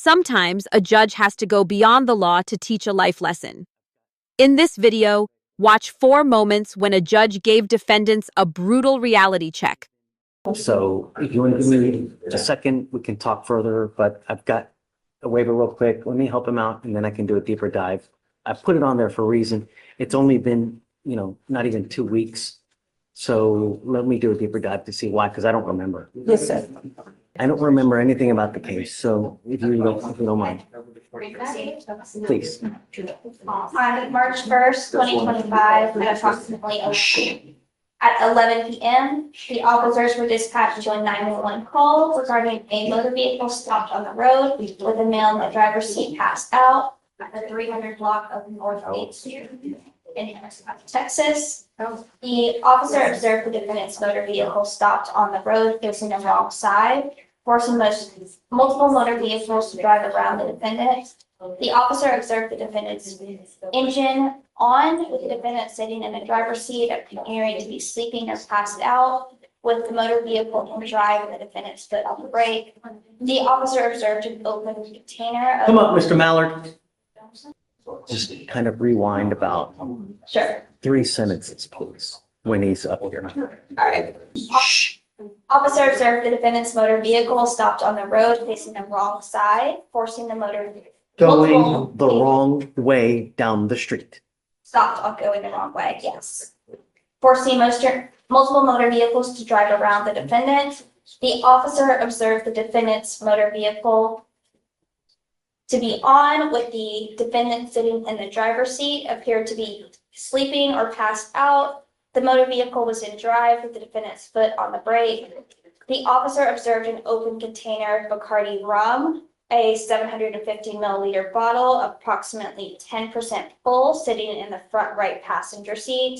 Sometimes a judge has to go beyond the law to teach a life lesson. In this video, watch 4 moments when a judge gave defendants a brutal reality check. So if you want to give me a second, we can talk further, but I've got a waiver real quick. Let me help him out and then I can do a deeper dive. I put it on there for a reason. It's only been, not even 2 weeks. So let me do a deeper dive to see why, because I don't remember. Yes, sir. I don't remember anything about the case. So if you don't mind, please. On March 1st, 2025, at approximately 11 p.m., the officers were dispatched to a 911 call regarding a motor vehicle stopped on the road with a male in the driver's seat passed out at the 300 block of North 8th Street in Harrisburg, Texas. The officer observed the defendant's motor vehicle stopped on the road facing the wrong side, forcing multiple motor vehicles to drive around the defendant. The officer observed the defendant's engine on, with the defendant sitting in the driver's seat, appearing to be sleeping or passed out, with the motor vehicle in drive and the defendant's foot on the brake. The officer observed an open container. Come up, Mr. Mallard. Just kind of rewind about Sure. 3 sentences, please, when he's up here. All right. Officer observed the defendant's motor vehicle stopped on the road facing the wrong side, forcing the motor Going the wrong way down the street. stopped on going the wrong way, yes. Forcing multiple motor vehicles to drive around the defendant. The officer observed the defendant's motor vehicle to be on, with the defendant sitting in the driver's seat, appeared to be sleeping or passed out. The motor vehicle was in drive with the defendant's foot on the brake. The officer observed an open container of Bacardi rum, a 750 milliliter bottle, approximately 10% full, sitting in the front right passenger seat.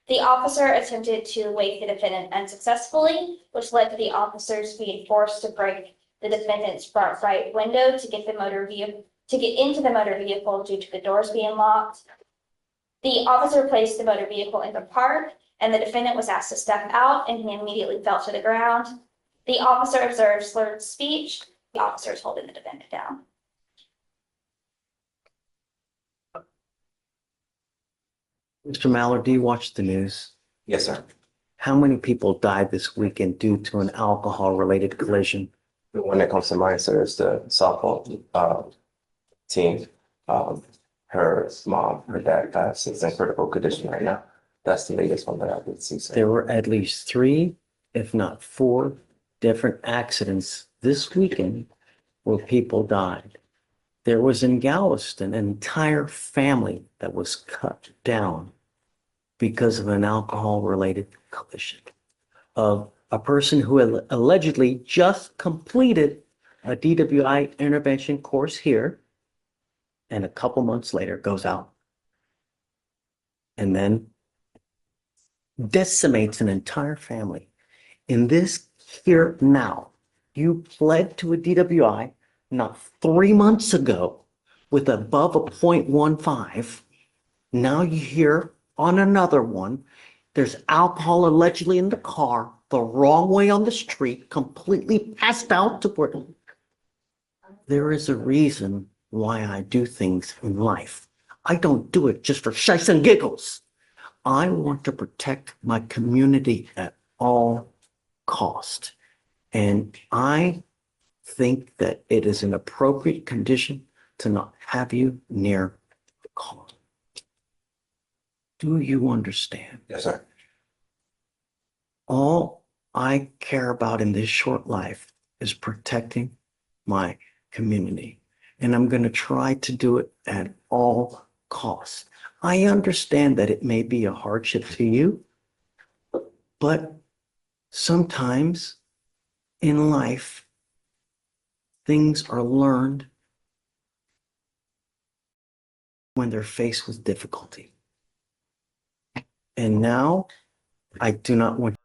The officer attempted to wake the defendant unsuccessfully, which led to the officers being forced to break the defendant's front right window to get into the motor vehicle due to the doors being locked. The officer placed the motor vehicle in the park, and the defendant was asked to step out, and he immediately fell to the ground. The officer observed slurred speech. The officer is holding the defendant down. Mr. Mallard, do you watch the news? Yes, sir. How many people died this weekend due to an alcohol-related collision? The one that comes to mind, sir, is the softball team. Her mom, her dad passed. It's in critical condition right now. That's the latest one that I did see, sir. There were at least 3, if not 4, different accidents this weekend where people died. There was in Galveston an entire family that was cut down because of an alcohol-related collision of a person who allegedly just completed a DWI intervention course here, and a couple months later goes out and then decimates an entire family. In this here now, you pled to a DWI not 3 months ago with above a 0.15. Now you hear on another one, there's alcohol allegedly in the car, the wrong way on the street, completely passed out to where. There is a reason why I do things in life. I don't do it just for shice and giggles. I want to protect my community at all cost. And I think that it is an appropriate condition to not have you near the car. Do you understand? Yes, sir. All I care about in this short life is protecting my community. And I'm going to try to do it at all costs. I understand that it may be a hardship to you, but sometimes in life, things are learned when they're faced with difficulty. And now I do not want.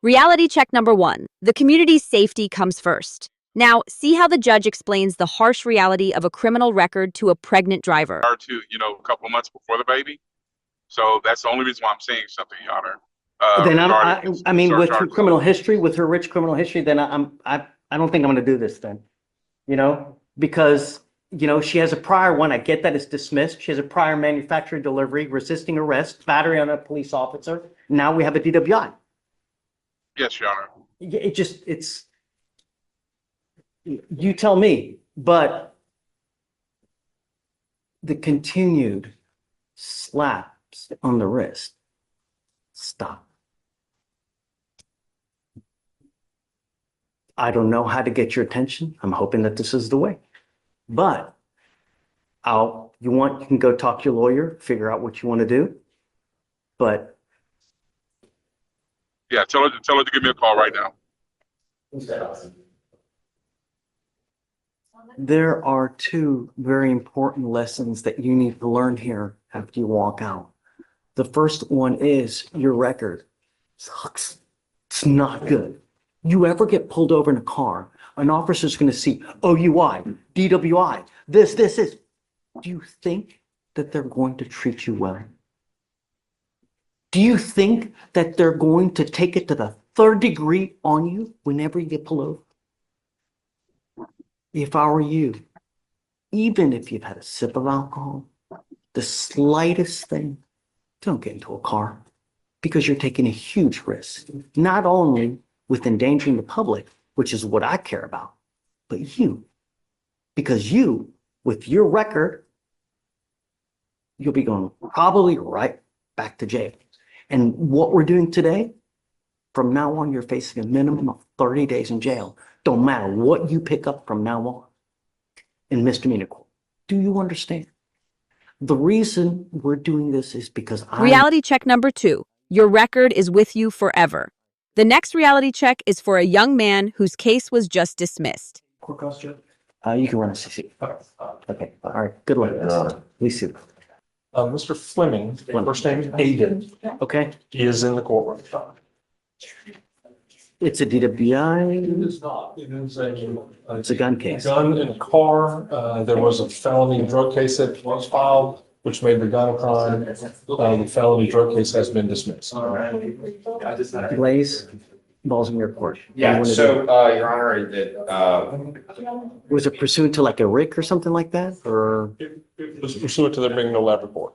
Reality check number 1. The community's safety comes first. Now, see how the judge explains the harsh reality of a criminal record to a pregnant driver. To, a couple of months before the baby. So that's the only reason why I'm saying something, Your Honor. Then I mean, with her criminal history, with her rich criminal history, then I don't think I'm going to do this then. because, you know, she has a prior one. I get that it's dismissed. She has a prior manufactured delivery, resisting arrest, battery on a police officer. Now we have a DWI. Yes, Your Honor. It's, you tell me, but the continued slaps on the wrist, stop. I don't know how to get your attention. I'm hoping that this is the way. But you can go talk to your lawyer, figure out what you want to do. But Yeah, tell her to give me a call right now. there are two very important lessons that you need to learn here after you walk out. The first one is your record sucks. It's not good. You ever get pulled over in a car, an officer's going to see OUI, DWI, this. Do you think that they're going to treat you well? Do you think that they're going to take it to the third degree on you whenever you get pulled over? If I were you, even if you've had a sip of alcohol, the slightest thing, don't get into a car, because you're taking a huge risk, not only with endangering the public, which is what I care about, but you. Because you, with your record, you'll be going probably right back to jail. And what we're doing today, from now on, you're facing a minimum of 30 days in jail. Don't matter what you pick up from now on in misdemeanor court. Do you understand? The reason we're doing this is because Reality check number 2. Your record is with you forever. The next reality check is for a young man whose case was just dismissed. You can run a CC. Okay, all right, good luck. Please see. Mr. Fleming, first name is Aiden. Okay, He is in the courtroom. it's a DWI. It is not. It is It's a gun case. gun in a car. There was a felony drug case that was filed, which made the gun a crime. The felony drug case has been dismissed. Blaze, balls in your court. Yeah, What do you so, wanna Your Honor, that, do? Was it pursuant to like a RIC or something like that, or? It was pursuant to there being no lab report.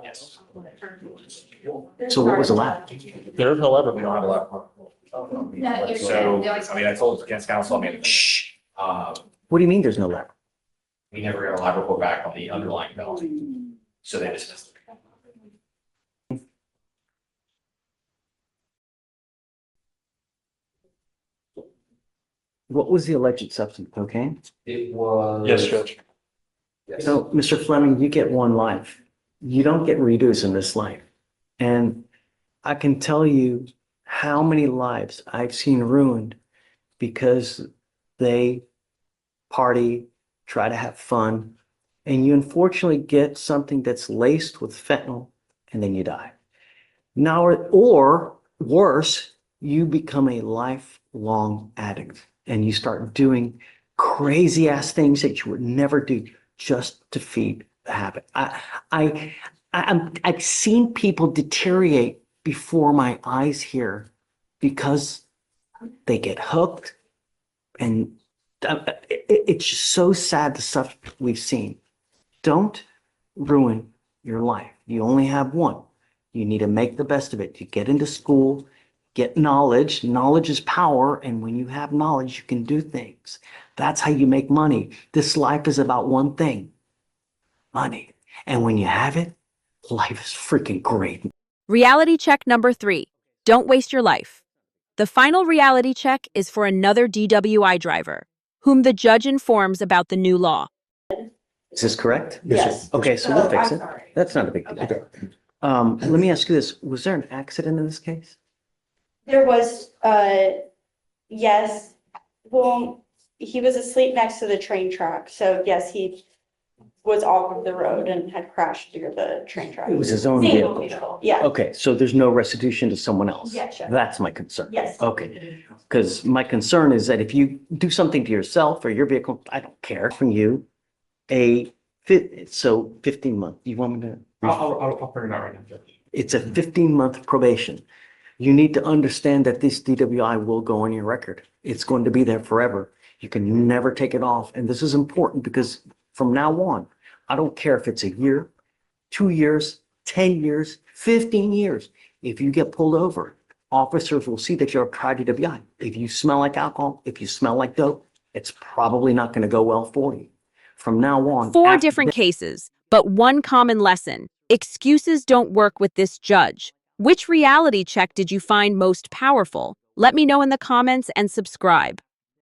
yes. So what was allowed? There is no lab We don't have a report. lab report. So, I mean, I told against counsel, I mean, What do you mean there's no lab? we never got a lab report back on the underlying felony. So they dismissed it. What was the alleged substance? Cocaine? It was. Yes, Judge. Yes. So, Mr. Fleming, you get one life. You don't get redos in this life. And I can tell you how many lives I've seen ruined because they party, try to have fun, and you unfortunately get something that's laced with fentanyl, and then you die. Now, or worse, you become a lifelong addict and you start doing crazy ass things that you would never do just to feed the habit. I've seen people deteriorate before my eyes here because they get hooked, and it's just so sad, the stuff we've seen. Don't ruin your life. You only have one. You need to make the best of it. You get into school, get knowledge. Knowledge is power, and when you have knowledge, you can do things. That's how you make money. This life is about one thing: money. And when you have it, life is freaking great. Reality check number 3. Don't waste your life. The final reality check is for another DWI driver, whom the judge informs about the new law. Is this correct? Yes. Okay, so we'll fix it. That's not a big deal. Let me ask you this. Was there an accident in this case? There was, yes, well, he was asleep next to the train track, so yes, he was off of the road and had crashed through the train track. It was his own vehicle. Yeah, Okay, so there's no restitution to someone else? Yeah, sure. That's my concern. yes. Okay, because my concern is that if you do something to yourself or your vehicle, I don't care, from you, so 15 months, you want me to? I'll bring it out right now, Judge. It's a 15-month probation. You need to understand that this DWI will go on your record. It's going to be there forever. You can never take it off. And this is important because from now on, I don't care if it's a year, 2 years, 10 years, 15 years. If you get pulled over, officers will see that you're a prior DWI. If you smell like alcohol, if you smell like dope, it's probably not going to go well for you. From now on. Four different cases, but one common lesson. Excuses don't work with this judge. Which reality check did you find most powerful? Let me know in the comments and subscribe.